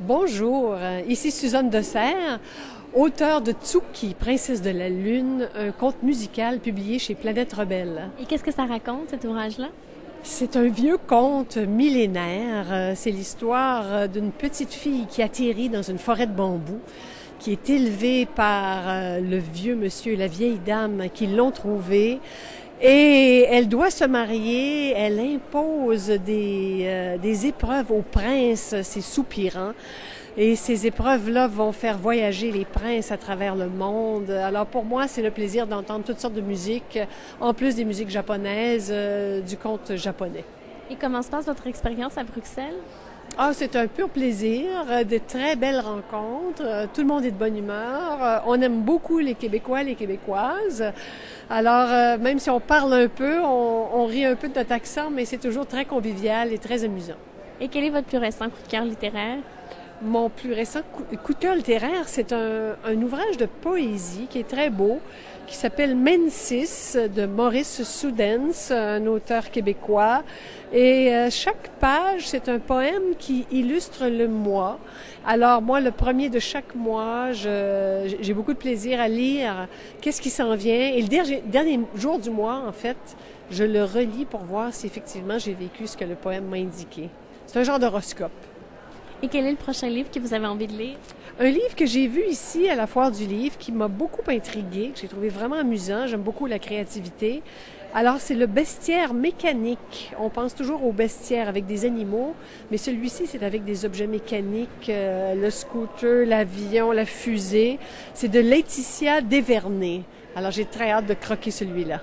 Bonjour, ici Suzanne Desserre, auteure de Tsuki, Princesse de la Lune, un conte musical publié chez Planète Rebelle. Et qu'est-ce que ça raconte, cet ouvrage-là? C'est un vieux conte millénaire. C'est l'histoire d'une petite fille qui atterrit dans une forêt de bambou, qui est élevée par le vieux monsieur et la vieille dame qui l'ont trouvée. Et elle doit se marier, elle impose des épreuves au prince, c'est soupirant. Et ces épreuves-là vont faire voyager les princes à travers le monde. Alors pour moi, c'est le plaisir d'entendre toutes sortes de musiques, en plus des musiques japonaises, du conte japonais. Et comment se passe votre expérience à Bruxelles? Ah, c'est un pur plaisir, de très belles rencontres, tout le monde est de bonne humeur, on aime beaucoup les Québécois, les Québécoises. Alors, même si on parle un peu, on rit un peu de notre accent, mais c'est toujours très convivial et très amusant. Et quel est votre plus récent coup de cœur littéraire? Mon plus récent coup de cœur littéraire, c'est un ouvrage de poésie qui est très beau, qui s'appelle Mensis de Maurice Soudens, un auteur québécois. Et chaque page, c'est un poème qui illustre le mois. Alors moi, le premier de chaque mois, j'ai beaucoup de plaisir à lire qu'est-ce qui s'en vient. Et le dernier jour du mois, en fait, je le relis pour voir si effectivement j'ai vécu ce que le poème m'a indiqué. C'est un genre d'horoscope. Et quel est le prochain livre que vous avez envie de lire? Un livre que j'ai vu ici à la Foire du Livre qui m'a beaucoup intriguée, que j'ai trouvé vraiment amusant. J'aime beaucoup la créativité. Alors, c'est le bestiaire mécanique. On pense toujours au bestiaire avec des animaux, mais celui-ci, c'est avec des objets mécaniques, le scooter, l'avion, la fusée. C'est de Laetitia Desvernet. Alors, j'ai très hâte de croquer celui-là.